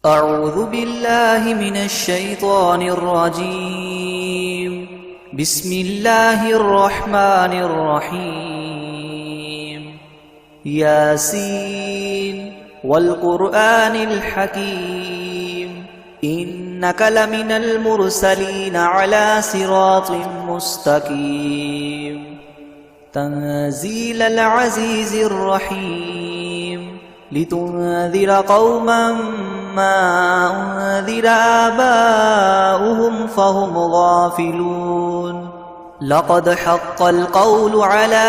أعوذ بالله من الشيطان الرجيم. بسم الله الرحمن الرحيم. ياسين والقرآن الحكيم إنك لمن المرسلين على صراط مستقيم. تنزيل العزيز الرحيم لتنذر قوما ما أنذر آباؤهم فهم غافلون. لقد حق القول على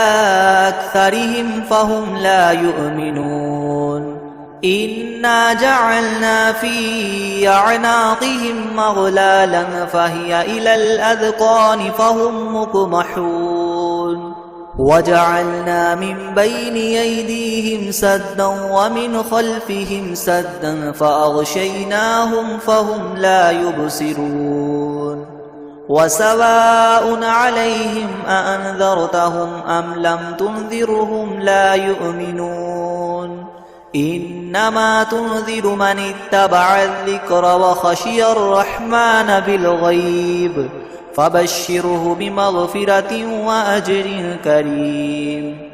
أكثرهم فهم لا يؤمنون. إنا جعلنا في أعناقهم مغلالا فهي إلى الأذقان فهم مقمحون. وجعلنا من بين أيديهم سدا ومن خلفهم سدا فأغشيناهم فهم لا يبصرون. وسواء عليهم أأنذرتهم أم لم تنذرهم لا يؤمنون. إنما تنذر من اتبع الذكر وخشي الرحمن بالغيب فبشره بمغفرة وأجر كريم.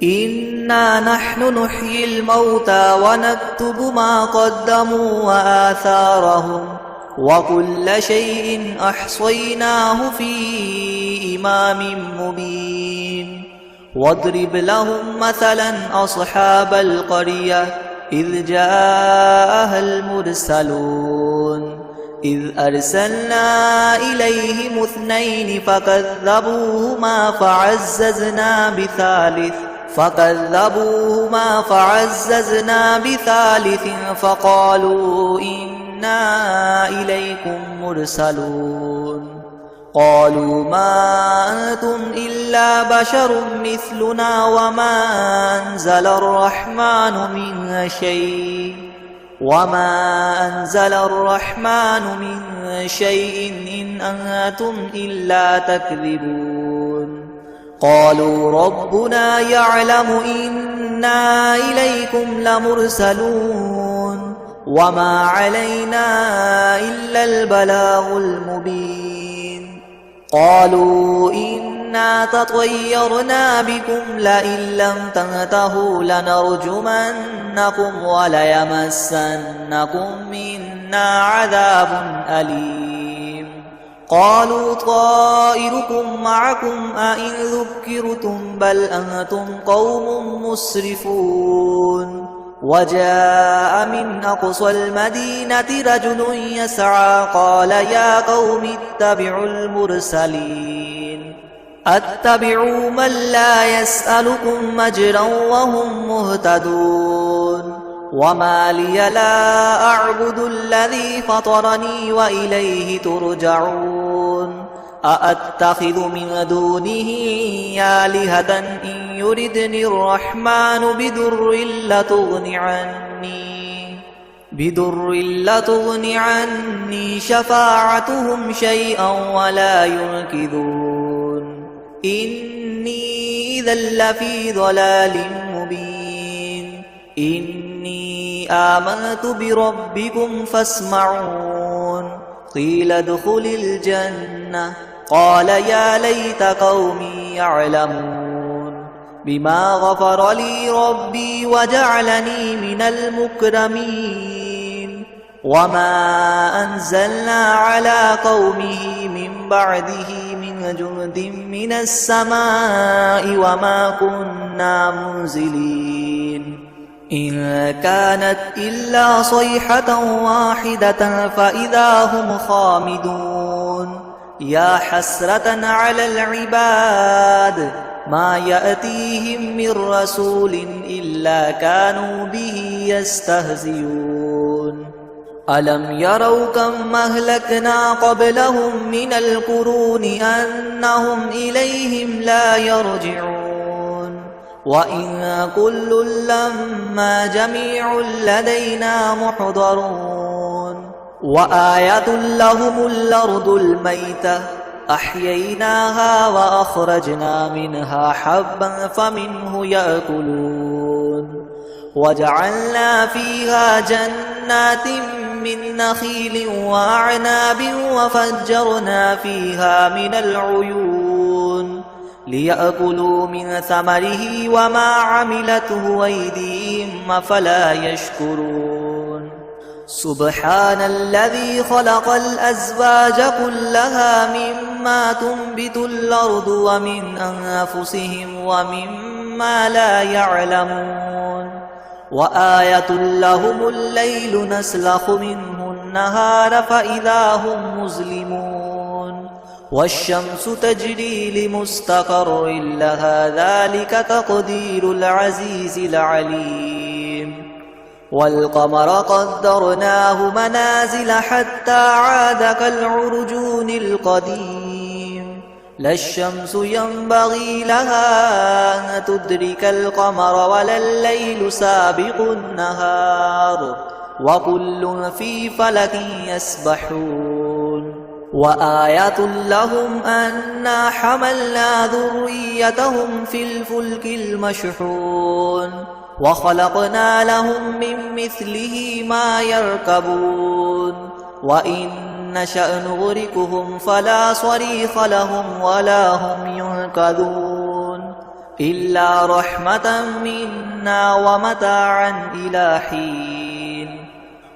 إنا نحن نحيي الموتى ونكتب ما قدموا وآثارهم وكل شيء أحصيناه في إمام مبين. واضرب لهم مثلا أصحاب القرية إذ جاءها المرسلون إذ أرسلنا إليهم اثنين فكذبوهما فعززنا بثالث فقالوا إنا إليكم مرسلون. قالوا ما أنتم إلا بشر مثلنا وما أنزل الرحمن من شيء إن أنتم إلا تكذبون. قالوا ربنا يعلم إنا إليكم لمرسلون وما علينا إلا البلاغ المبين. قالوا إنا تطيرنا بكم لئن لم تنتهوا لنرجمنكم وليمسنكم منا عذاب أليم. قالوا طائركم معكم أئن ذكرتم بل أنتم قوم مسرفون. وجاء من أقصى المدينة رجل يسعى قال يا قوم اتبعوا المرسلين أتبعوا من لا يسألكم أجرا وهم مهتدون. وما لي لا أعبد الذي فطرني وإليه ترجعون. أأتخذ من دونه آلهة إن يردني الرحمن بدر لتغن عني شفاعتهم شيئا ولا ينقذون. إني إذا لفي ضلال مبين. إني آمنت بربكم فاسمعون. قيل ادخل الجنة قال يا ليت قومي يعلمون بما غفر لي ربي وجعلني من المكرمين. وما أنزلنا على قومه من بعده من جند من السماء وما كنا منزلين. إن كانت إلا صيحة واحدة فإذا هم خامدون. يا حسرة على العباد ما يأتيهم من رسول إلا كانوا به يستهزئون. ألم يروا كم أهلكنا قبلهم من القرون أنهم إليهم لا يرجعون. وإن كل لما جميع لدينا محضرون. وآية لهم الأرض الميتة أحييناها وأخرجنا منها حبا فمنه يأكلون. وجعلنا فيها جنات من نخيل وأعناب وفجرنا فيها من العيون ليأكلوا من ثمره وما عملته أيديهم أفلا يشكرون سبحان الذي خلق الأزواج كلها مما تنبت الأرض ومن أنفسهم ومما لا يعلمون وآية لهم الليل نسلخ منه النهار فإذا هم مظلمون والشمس تجري لمستقر لها ذلك تقدير العزيز العليم والقمر قدرناه منازل حتى عاد كالعرجون القديم لا الشمس ينبغي لها أن تدرك القمر ولا الليل سابق النهار وكل في فلك يسبحون وآية لهم أنا حملنا ذريتهم في الفلك المشحون وخلقنا لهم من مثله ما يركبون وإن نشأ نغرقهم فلا صريخ لهم ولا هم ينقذون إلا رحمة منا ومتاعا إلى حين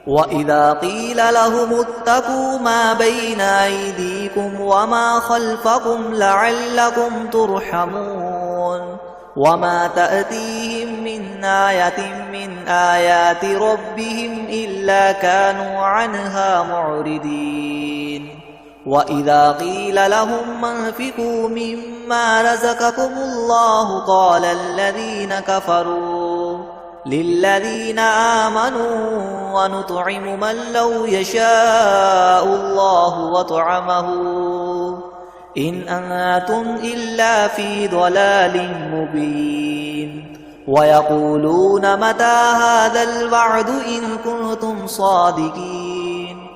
وإذا قيل لهم اتقوا ما بين أيديكم وما خلفكم لعلكم ترحمون وما تأتيهم من آية من آيات ربهم إلا كانوا عنها معرضين وإذا قيل لهم انفقوا مما رزقكم الله قال الذين كفروا للذين آمنوا ونطعم من لو يشاء الله وطعمه إن أنتم إلا في ضلال مبين ويقولون متى هذا الوعد إن كنتم صادقين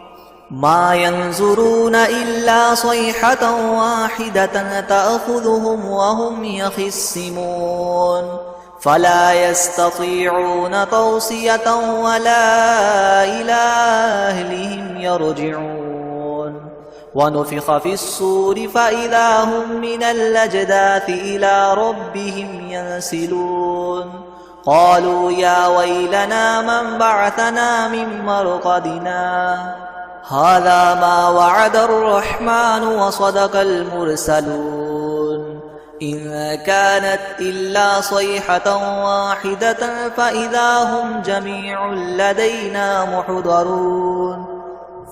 ما ينظرون إلا صيحة واحدة تأخذهم وهم يخصمون فلا يستطيعون توصية ولا إلى أهلهم يرجعون ونفخ في الصور فإذا هم من الأجداث إلى ربهم ينسلون قالوا يا ويلنا من بعثنا من مرقدنا هذا ما وعد الرحمن وصدق المرسلون إن كانت إلا صيحة واحدة فإذا هم جميع لدينا محضرون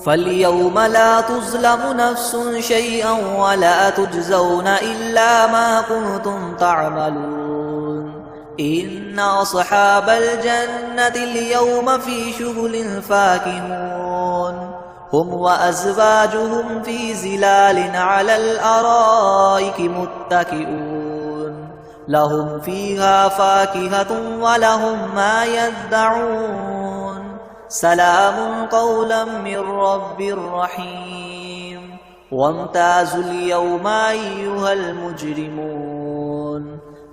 فاليوم لا تظلم نفس شيئا ولا تجزون إلا ما كنتم تعملون إن أصحاب الجنة اليوم في شغل فاكهون هم وأزواجهم في زلال على الأرائك متكئون لهم فيها فاكهة ولهم ما يدعون سلام قولا من رب رحيم وامتازوا اليوم أيها المجرمون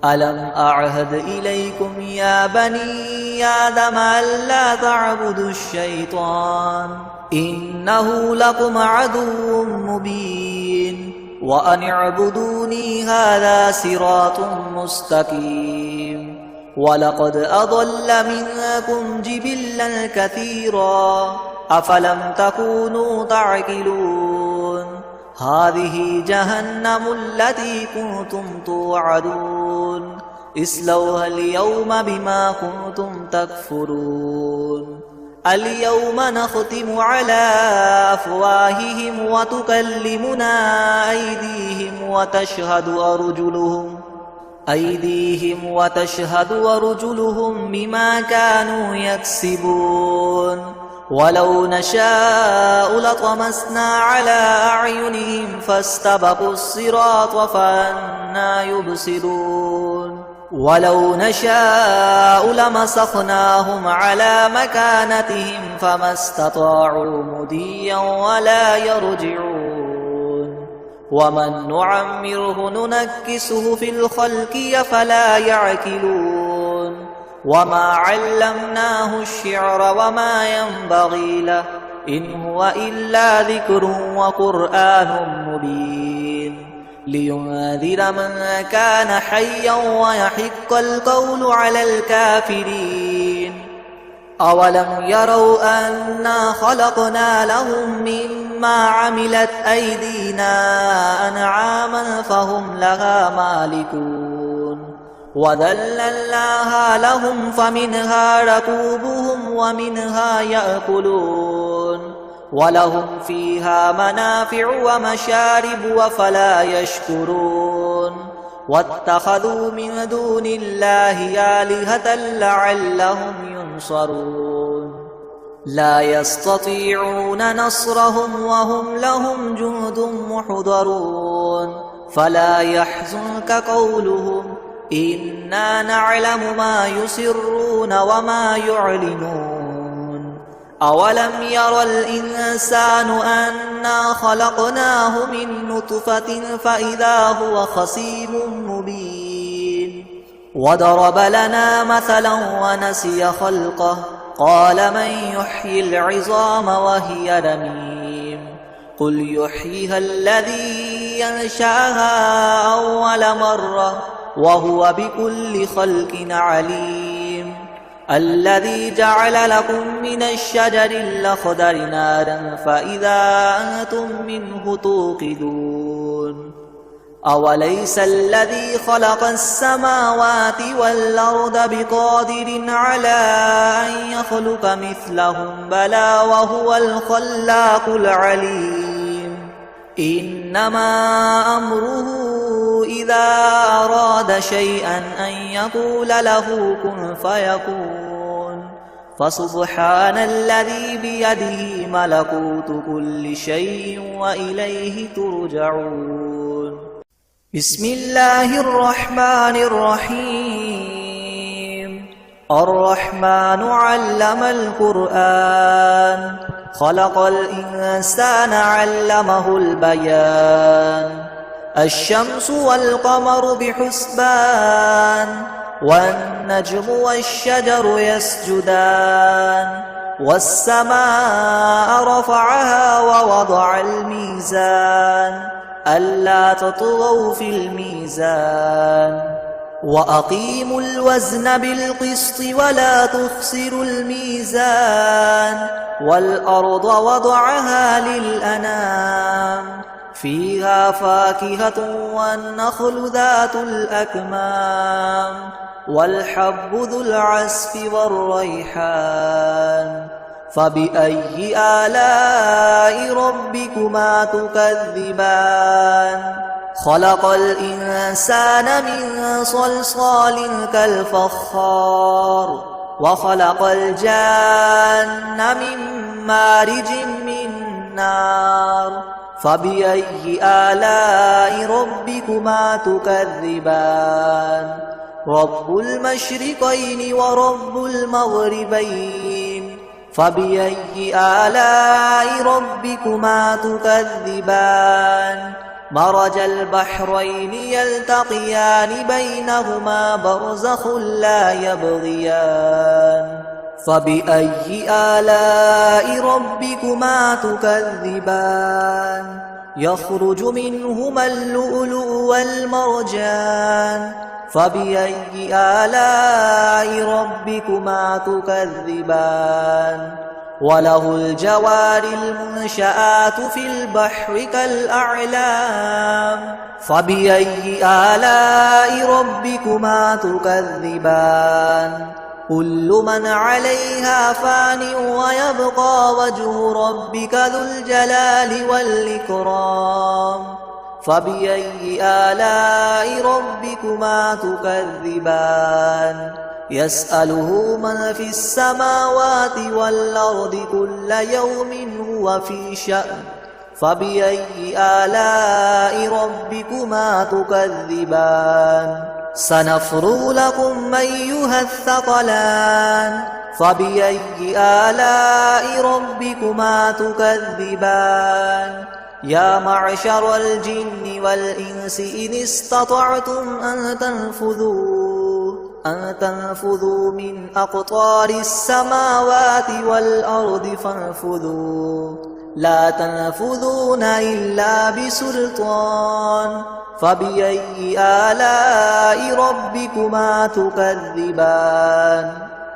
ألم أعهد إليكم يا بني آدم ألا تعبدوا الشيطان إنه لكم عدو مبين وأن اعبدوني هذا صراط مستقيم ولقد أضل منكم جبلا كثيرا أفلم تكونوا تعقلون هذه جهنم التي كنتم توعدون اصلوها اليوم بما كنتم تكفرون اليوم نختم على أفواههم وتكلمنا أيديهم وتشهد أرجلهم بما كانوا يكسبون ولو نشاء لطمسنا على أعينهم فاستبقوا الصراط فأنى يبصرون ولو نشاء لمسخناهم على مكانتهم فما استطاعوا مضيا ولا يرجعون ومن نعمره ننكسه في الخلق فلا يعقلون وما علمناه الشعر وما ينبغي له إن هو إلا ذكر وقرآن مبين لينذر من كان حيا ويحق القول على الكافرين أولم يروا أنا خلقنا لهم مما عملت أيدينا أنعاما فهم لها مالكون وذللناها لهم فمنها ركوبهم ومنها يأكلون ولهم فيها منافع ومشارب أفلا يشكرون واتخذوا من دون الله آلهة لعلهم ينصرون لا يستطيعون نصرهم وهم لهم جند محضرون فلا يحزنك قولهم إنا نعلم ما يسرون وما يعلنون أولم ير الإنسان أنا خلقناه من نطفة فإذا هو خصيم مبين وضرب لنا مثلا ونسي خلقه قال من يحيي العظام وهي رميم قل يحييها الذي ينشأها أول مرة وهو بكل خلق عليم الذي جعل لكم من الشجر الأخضر نارا فإذا أنتم منه توقدون أوليس الذي خلق السماوات والأرض بقادر على أن يخلق مثلهم بلى وهو الخلاق العليم إنما أمره إذا أراد شيئا أن يقول له كن فيكون فسبحان الذي بيده ملكوت كل شيء وإليه ترجعون بسم الله الرحمن الرحيم الرحمن علم القرآن خلق الإنسان علمه البيان الشمس والقمر بحسبان والنجم والشجر يسجدان والسماء رفعها ووضع الميزان ألا تطغوا في الميزان وأقيموا الوزن بالقسط ولا تخسروا الميزان والأرض وضعها للأنام فيها فاكهة والنخل ذات الأكمام والحب ذو العصف والريحان فبأي آلاء ربكما تكذبان خلق الإنسان من صلصال كالفخار وخلق الجان من مارج من نار فبأي آلاء ربكما تكذبان رب المشرقين ورب المغربين فبأي آلاء ربكما تكذبان مرج البحرين يلتقيان بينهما برزخ لا يبغيان فبأي آلاء ربكما تكذبان يخرج منهما اللؤلؤ والمرجان فبأي آلاء ربكما تكذبان وله الجوار المنشآت في البحر كالأعلام فبأي آلاء ربكما تكذبان كل من عليها فان ويبقى وجه ربك ذو الجلال والإكرام فبأي آلاء ربكما تكذبان يسأله من في السماوات والأرض كل يوم هو في شأن فبأي آلاء ربكما تكذبان سنفرغ لكم أيها الثقلان فبأي آلاء ربكما تكذبان يا معشر الجن والإنس إن استطعتم أن تنفذوا أن تنفذوا من أقطار السماوات والأرض فانفذوا لا تنفذون إلا بسلطان فبأي آلاء ربكما تكذبان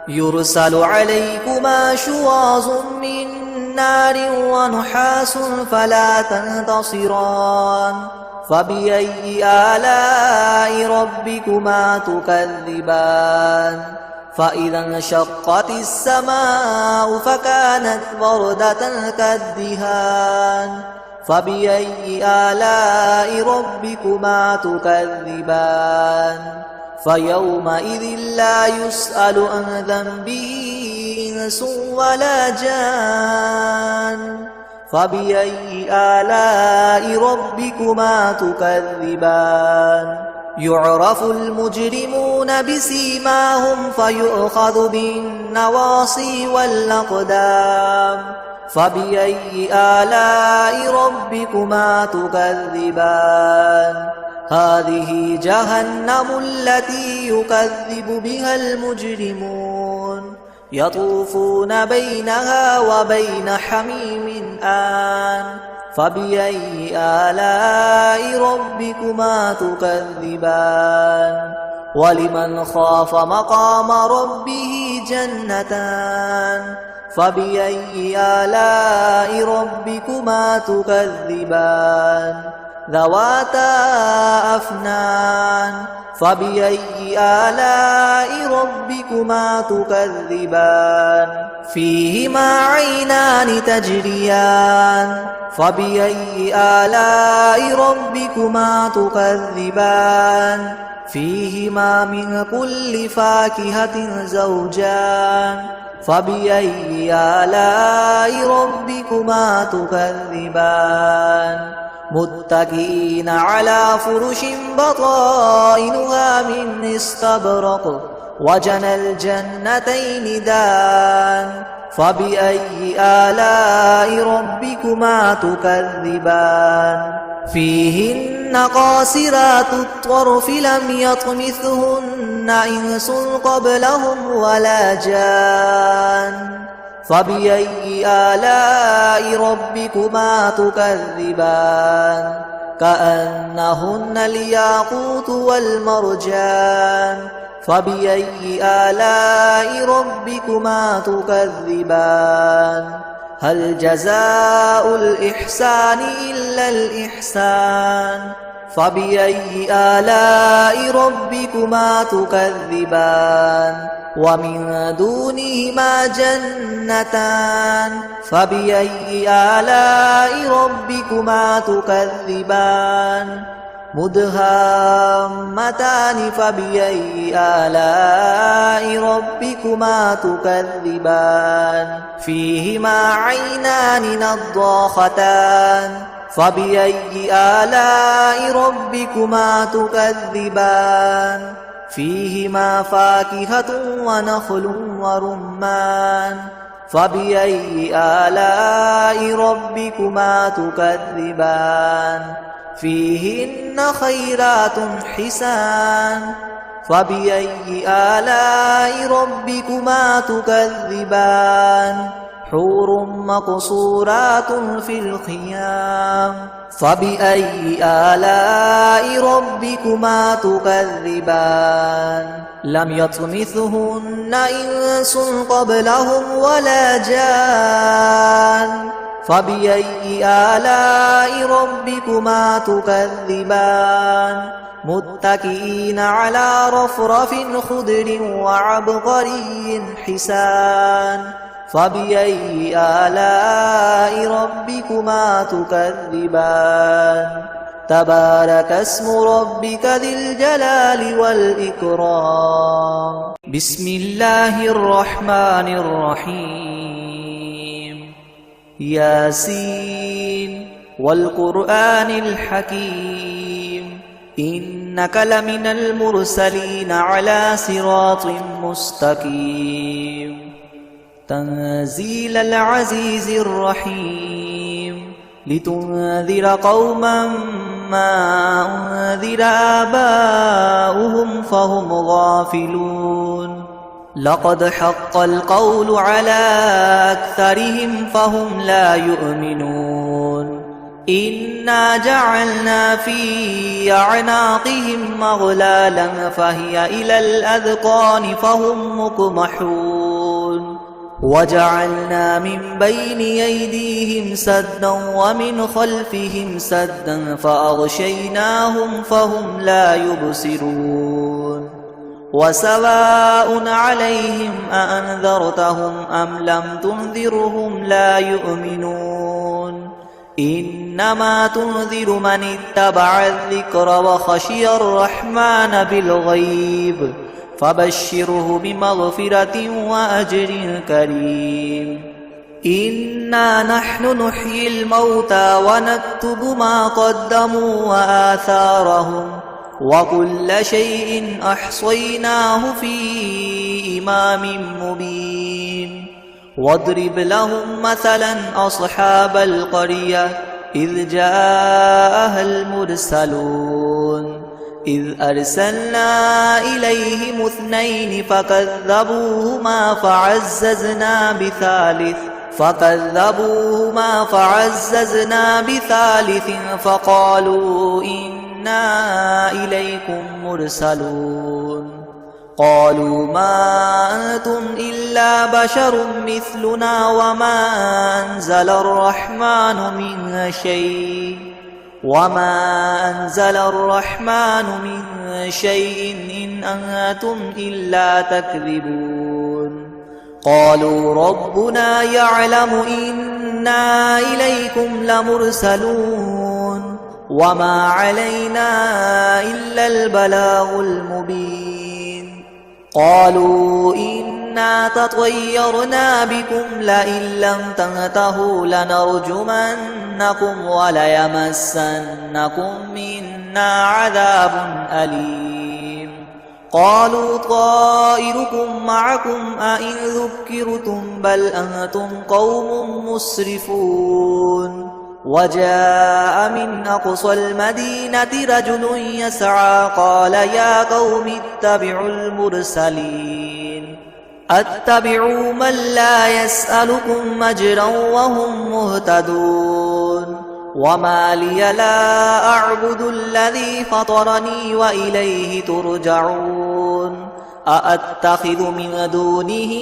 يرسل عليكما شواظ من نار ونحاس فلا تنتصران فبأي آلاء ربكما تكذبان فإذا انشقت السماء فكانت وردة كالدهان فبأي آلاء ربكما تكذبان فيومئذ لا يسأل عن ذنبه إنس ولا جان فبأي آلاء ربكما تكذبان يعرف المجرمون بسيماهم فيؤخذ بالنواصي والأقدام فبأي آلاء ربكما تكذبان هذه جهنم التي يكذب بها المجرمون يطوفون بينها وبين حميم آن فبأي آلاء ربكما تكذبان ولمن خاف مقام ربه جنتان فبأي آلاء ربكما تكذبان ذواتا أفنان فبأي آلاء ربكما تكذبان فيهما عينان تجريان فبأي آلاء ربكما تكذبان فيهما من كل فاكهة زوجان فبأي آلاء ربكما تكذبان متكئين على فرش بطائنها من استبرق وجنى الجنتين دان فبأي آلاء ربكما تكذبان فيهن قاصرات الطرف لم يطمثهن إنس قبلهم ولا جان فبأي آلاء ربكما تكذبان كأنهن الياقوت والمرجان فبأي آلاء ربكما تكذبان هل جزاء الإحسان إلا الإحسان فبأي آلاء ربكما تكذبان ومن دونهما جنتان فبأي آلاء ربكما تكذبان مدهامتان فبأي آلاء ربكما تكذبان فيهما عينان نضاختان فبأي آلاء ربكما تكذبان فيهما فاكهة ونخل ورمان فبأي آلاء ربكما تكذبان فيهن خيرات حسان فبأي آلاء ربكما تكذبان حور مقصورات في الخيام فبأي آلاء ربكما تكذبان لم يطمثهن إنس قبلهم ولا جان فبأي آلاء ربكما تكذبان متكئين على رفرف خضر وعبقري حسان فبأي آلاء ربكما تكذبان تبارك اسم ربك ذي الجلال والإكرام بسم الله الرحمن الرحيم ياسين والقرآن الحكيم إنك لمن المرسلين على صراط مستقيم تنزيل العزيز الرحيم لتنذر قوما ما أنذر آباؤهم فهم غافلون لقد حق القول على أكثرهم فهم لا يؤمنون إنا جعلنا في أعناقهم أغلالا فهي إلى الأذقان فهم مقمحون وجعلنا من بين أيديهم سدا ومن خلفهم سدا فأغشيناهم فهم لا يبصرون وسواء عليهم أأنذرتهم أم لم تنذرهم لا يؤمنون إنما تنذر من اتبع الذكر وخشي الرحمن بالغيب فبشره بمغفرة وأجر كريم إنا نحن نحيي الموتى ونكتب ما قدموا وآثارهم وكل شيء أحصيناه في إمام مبين واضرب لهم مثلا أصحاب القرية إذ جاءها المرسلون إذ أرسلنا إليهم اثنين فكذبوهما فعززنا بثالث فقالوا إنا إليكم مرسلون قالوا ما أنتم إلا بشر مثلنا وما أنزل الرحمن من شيء إن أنتم إلا تكذبون قالوا ربنا يعلم إنا إليكم لمرسلون وما علينا إلا البلاغ المبين قالوا إنا تطيرنا بكم لئن لم تنتهوا لنرجمنكم وليمسنكم منا عذاب أليم قالوا طائركم معكم أئن ذكرتم بل أنتم قوم مسرفون وجاء من أقصى المدينة رجل يسعى قال يا قوم اتبعوا المرسلين اتبعوا من لا يسألكم أجرا وهم مهتدون وما لي لا أعبد الذي فطرني وإليه ترجعون أأتخذ من دونه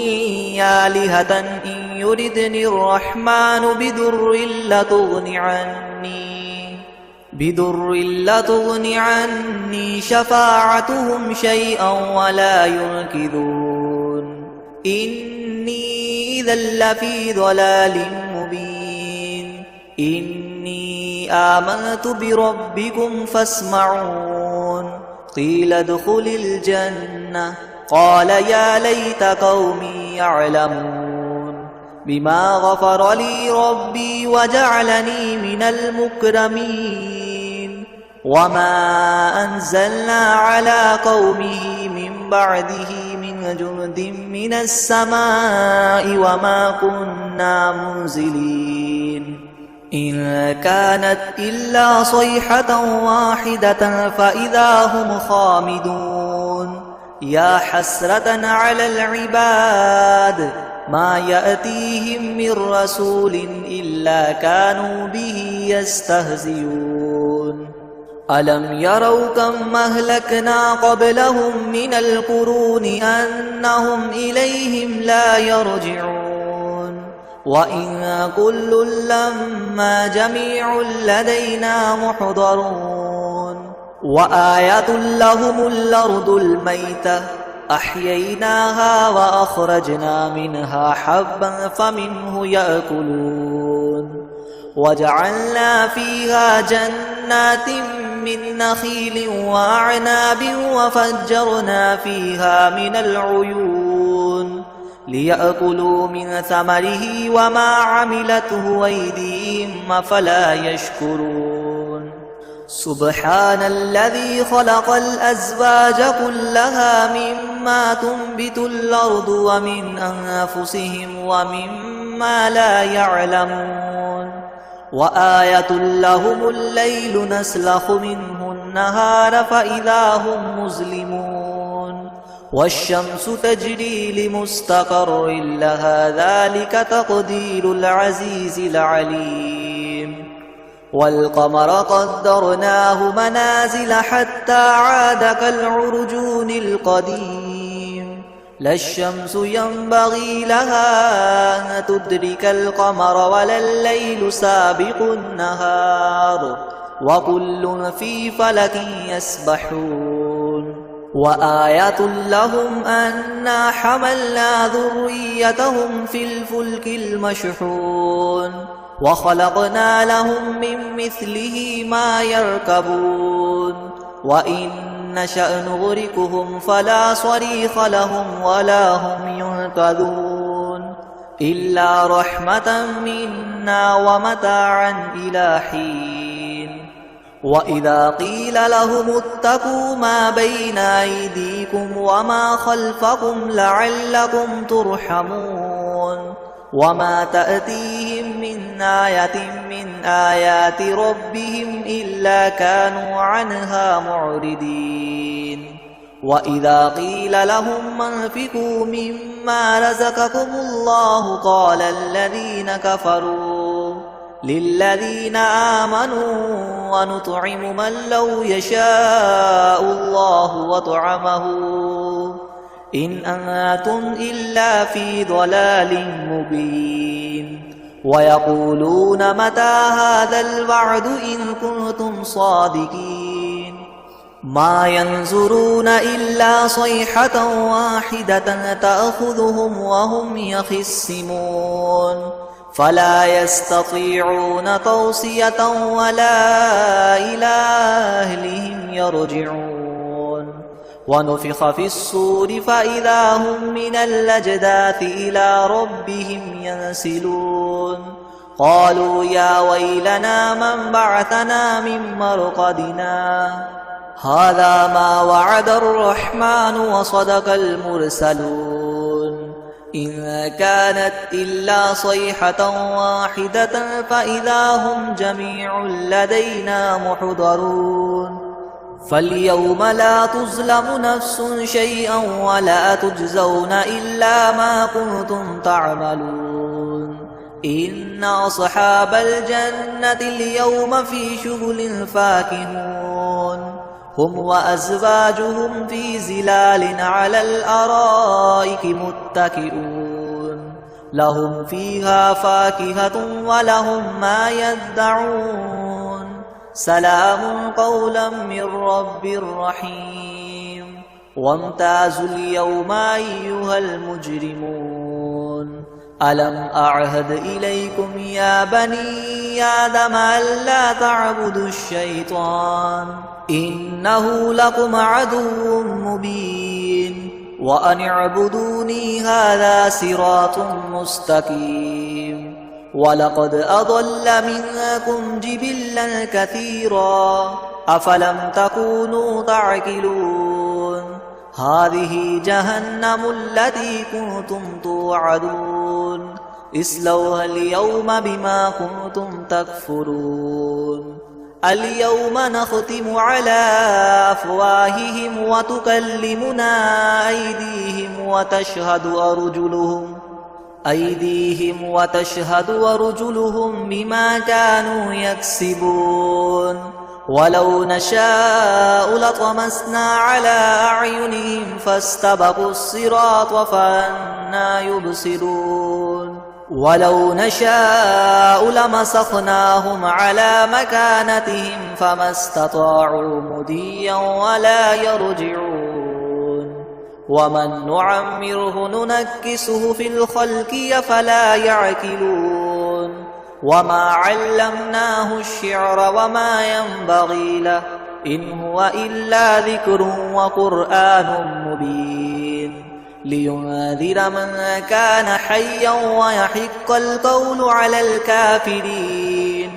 آلهة إن يردني الرحمن بضر لتغن عني شفاعتهم شيئا ولا ينقذون إني إذا لفي ضلال مبين إني آمنت بربكم فاسمعون قيل ادخل الجنة قال يا ليت قومي يعلمون بما غفر لي ربي وجعلني من المكرمين وما أنزلنا على قومه من بعده من جند من السماء وما كنا منزلين إن كانت إلا صيحة واحدة فإذا هم خامدون يا حسرة على العباد ما يأتيهم من رسول إلا كانوا به يستهزئون ألم يروا كم أهلكنا قبلهم من القرون أنهم إليهم لا يرجعون وإن كل لما جميع لدينا محضرون وآية لهم الأرض الميتة أحييناها وأخرجنا منها حبا فمنه يأكلون وجعلنا فيها جنات من نخيل وأعناب وفجرنا فيها من العيون ليأكلوا من ثمره وما عملته أيديهم أفلا يشكرون سبحان الذي خلق الأزواج كلها مما تنبت الأرض ومن أنفسهم ومما لا يعلمون وآية لهم الليل نسلخ منه النهار فإذا هم مظلمون والشمس تجري لمستقر لها ذلك تقدير العزيز العليم والقمر قدرناه منازل حتى عاد كالعرجون القديم لا الشمس ينبغي لها أن تدرك القمر ولا الليل سابق النهار وكل في فلك يسبحون وآية لهم أنا حملنا ذريتهم في الفلك المشحون وخلقنا لهم من مثله ما يركبون وإن نشأ نغرقهم فلا صريخ لهم ولا هم ينقذون إلا رحمة منا ومتاعا إلى حين وإذا قيل لهم اتقوا ما بين أيديكم وما خلفكم لعلكم ترحمون وما تأتيهم من آية من آيات ربهم إلا كانوا عنها معرضين وإذا قيل لهم انفقوا مما رزقكم الله قال الذين كفروا للذين آمنوا ونطعم من لو يشاء الله وطعمه إن أنتم إلا في ضلال مبين ويقولون متى هذا الوعد إن كنتم صادقين ما ينظرون إلا صيحة واحدة تأخذهم وهم يخصمون فلا يستطيعون توصية ولا إلى أهلهم يرجعون ونفخ في الصور فإذا هم من الأجداث إلى ربهم ينسلون قالوا يا ويلنا من بعثنا من مرقدنا هذا ما وعد الرحمن وصدق المرسلون إن كانت إلا صيحة واحدة فإذا هم جميع لدينا محضرون فاليوم لا تظلم نفس شيئا ولا تجزون إلا ما كنتم تعملون إن أصحاب الجنة اليوم في شغل فاكهون هم وأزواجهم في زلال على الأرائك متكئون لهم فيها فاكهة ولهم ما يدعون سلام قولا من رب رحيم وامتازوا اليوم أيها المجرمون ألم أعهد إليكم يا بني آدم ألا تعبدوا الشيطان إنه لكم عدو مبين وأن اعبدوني هذا صراط مستقيم ولقد أضل منكم جبلا كثيرا أفلم تكونوا تعقلون هذه جهنم التي كنتم توعدون اصلوها اليوم بما كنتم تكفرون اليوم نختم على أفواههم وتكلمنا أيديهم وتشهد أرجلهم بما كانوا يكسبون ولو نشاء لطمسنا على أعينهم فاستبقوا الصراط فأنى يبصرون ولو نشاء لمسخناهم على مكانتهم فما استطاعوا مضيا ولا يرجعون ومن نعمره ننكسه في الخلق أفلا يعقلون وما علمناه الشعر وما ينبغي له إن هو إلا ذكر وقرآن مبين لينذر من كان حيا ويحق القول على الكافرين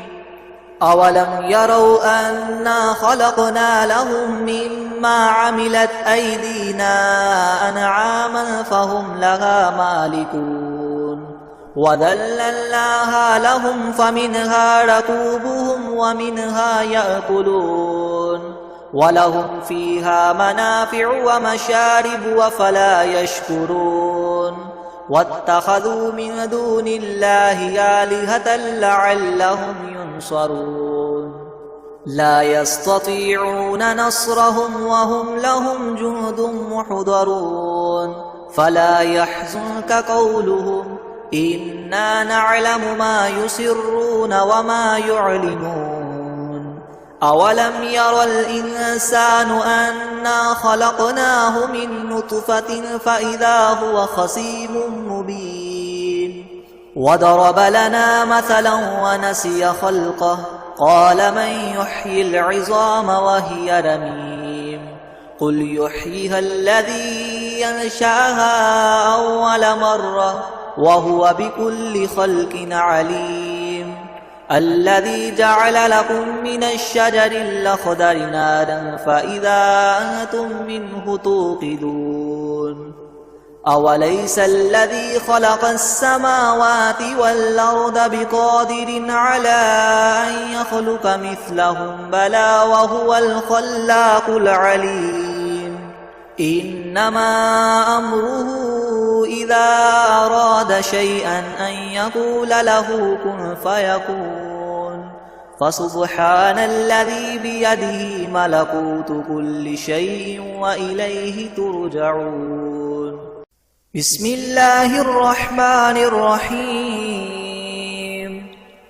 أولم يروا أنا خلقنا لهم مما عملت أيدينا أنعاما فهم لها مالكون وذللناها لهم فمنها ركوبهم ومنها يأكلون ولهم فيها منافع ومشارب أفلا يشكرون واتخذوا من دون الله آلهة لعلهم ينصرون لا يستطيعون نصرهم وهم لهم جند محضرون فلا يحزنك قولهم إنا نعلم ما يسرون وما يعلنون أولم ير الإنسان أنا خلقناه من نطفة فإذا هو خصيم مبين وضرب لنا مثلا ونسي خلقه قال من يحيي العظام وهي رميم قل يحييها الذي ينشأها أول مرة وهو بكل خلق عليم الذي جعل لكم من الشجر الأخضر نارا فإذا أنتم منه توقدون أوليس الذي خلق السماوات والأرض بقادر على أن يخلق مثلهم بلى وهو الخلاق العليم إنما أمره إذا أراد شيئا أن يقول له كن فيكون فسبحان الذي بيده ملكوت كل شيء وإليه ترجعون بسم الله الرحمن الرحيم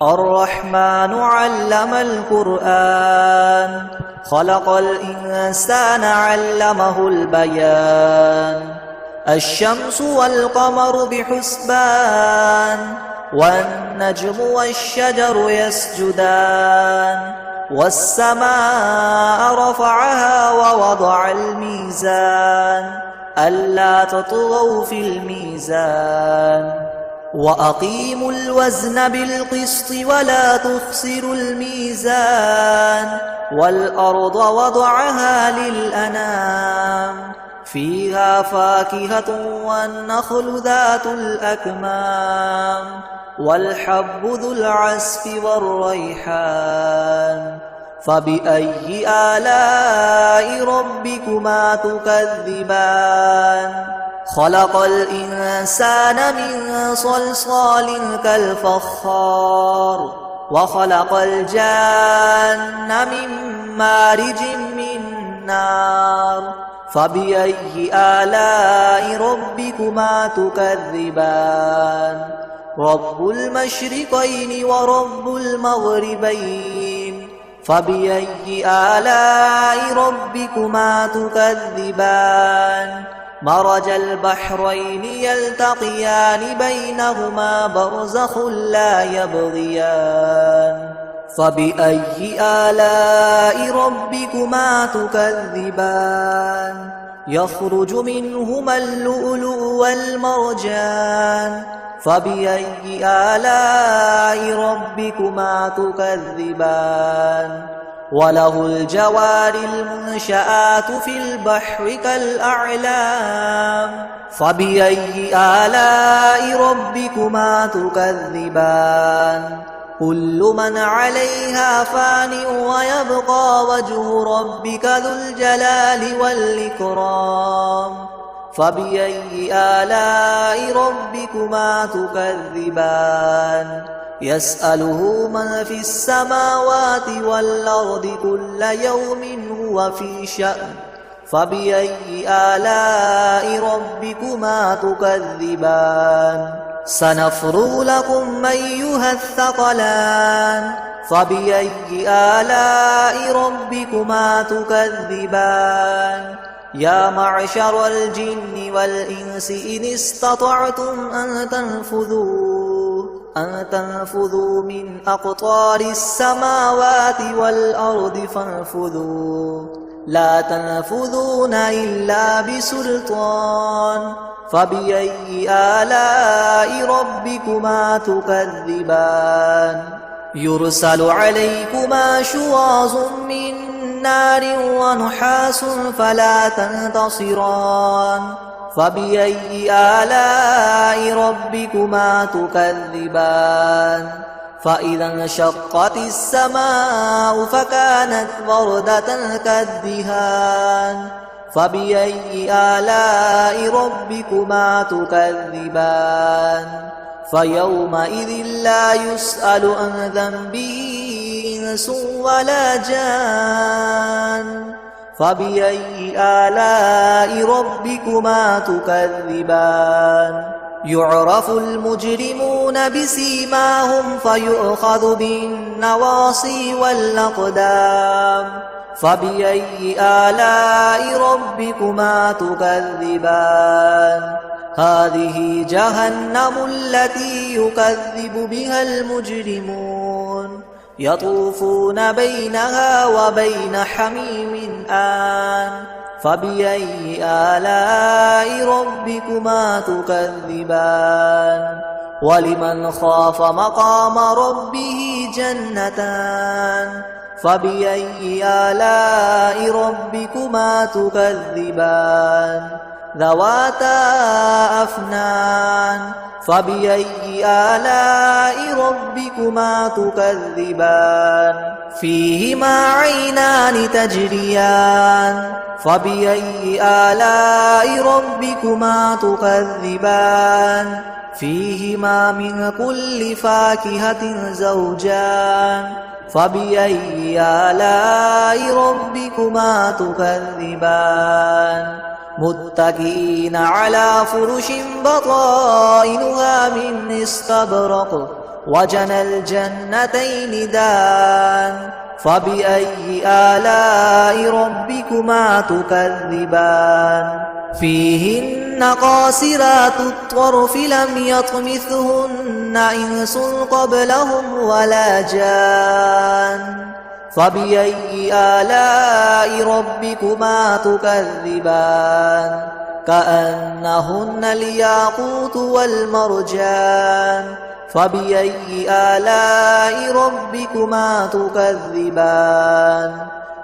الرحمن علم القرآن خلق الإنسان علمه البيان الشمس والقمر بحسبان والنجم والشجر يسجدان والسماء رفعها ووضع الميزان ألا تطغوا في الميزان وأقيموا الوزن بالقسط ولا تخسروا الميزان والأرض وضعها للأنام فيها فاكهة والنخل ذات الأكمام والحب ذو العصف والريحان فبأي آلاء ربكما تكذبان خلق الإنسان من صلصال كالفخار وخلق الجان من مارج من نار فبأي آلاء ربكما تكذبان رب المشرقين ورب المغربين فبأي آلاء ربكما تكذبان مرج البحرين يلتقيان بينهما برزخ لا يبغيان فبأي آلاء ربكما تكذبان يخرج منهما اللؤلؤ والمرجان فبأي آلاء ربكما تكذبان وله الجوار المنشآت في البحر كالأعلام فبأي آلاء ربكما تكذبان كل من عليها فان ويبقى وجه ربك ذو الجلال والإكرام فبأي آلاء ربكما تكذبان يسأله من في السماوات والأرض كل يوم هو في شأن فبأي آلاء ربكما تكذبان سنفرغ لكم أيها الثقلان فبأي آلاء ربكما تكذبان يا معشر الجن والإنس إن استطعتم أن تنفذوا من أقطار السماوات والأرض فانفذوا لا تنفذون إلا بسلطان فبأي آلاء ربكما تكذبان يرسل عليكما شواظ من نار ونحاس فلا تنتصران فبأي آلاء ربكما تكذبان فإذا انشقت السماء فكانت وردة كالدهان فبأي آلاء ربكما تكذبان فيومئذ لا يسأل عن ذنبه إنس ولا جان فبأي آلاء ربكما تكذبان يعرف المجرمون بسيماهم فيؤخذ بالنواصي والأقدام فبأي آلاء ربكما تكذبان هذه جهنم التي يكذب بها المجرمون يطوفون بينها وبين حميم آن فبأي آلاء ربكما تكذبان ولمن خاف مقام ربه جنتان فبأي آلاء ربكما تكذبان ذواتا أفنان فبأي آلاء ربكما تكذبان فيهما عينان تجريان فبأي آلاء ربكما تكذبان فيهما من كل فاكهة زوجان فبأي آلاء ربكما تكذبان متكئين على فرش بطائنها من استبرق وجنى الجنتين دان فبأي آلاء ربكما تكذبان فيهن قاصرات الطرف لم يطمثهن إنس قبلهم ولا جان فبأي آلاء ربكما تكذبان كأنهن الياقوت والمرجان فبأي آلاء ربكما تكذبان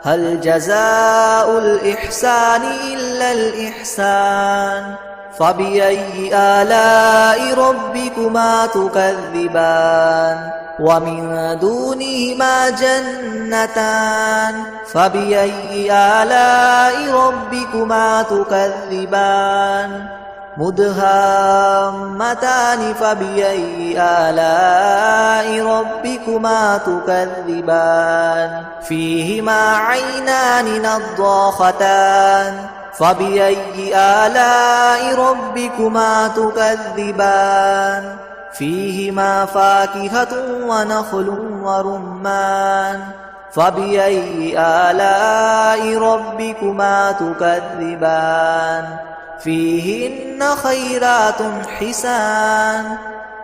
هل جزاء الإحسان إلا الإحسان فبأي آلاء ربكما تكذبان ومن دونهما جنتان فبأي آلاء ربكما تكذبان مدهامتان فبأي آلاء ربكما تكذبان فيهما عينان نضاختان فبأي آلاء ربكما تكذبان فيهما فاكهة ونخل ورمان فبأي آلاء ربكما تكذبان فيهن خيرات حسان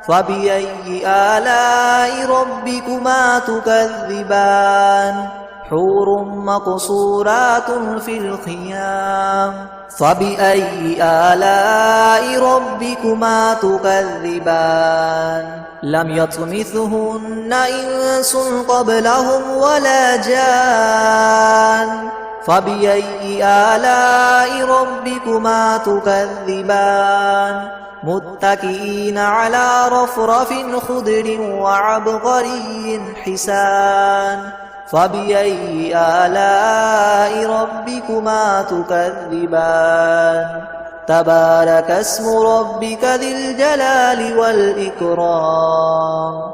فبأي آلاء ربكما تكذبان حور مقصورات في الخيام فبأي آلاء ربكما تكذبان لم يطمثهن إنس قبلهم ولا جان فبأي آلاء ربكما تكذبان متكئين على رفرف خضر وعبقري حسان فبأي آلاء ربكما تكذبان تبارك اسم ربك ذي الجلال والإكرام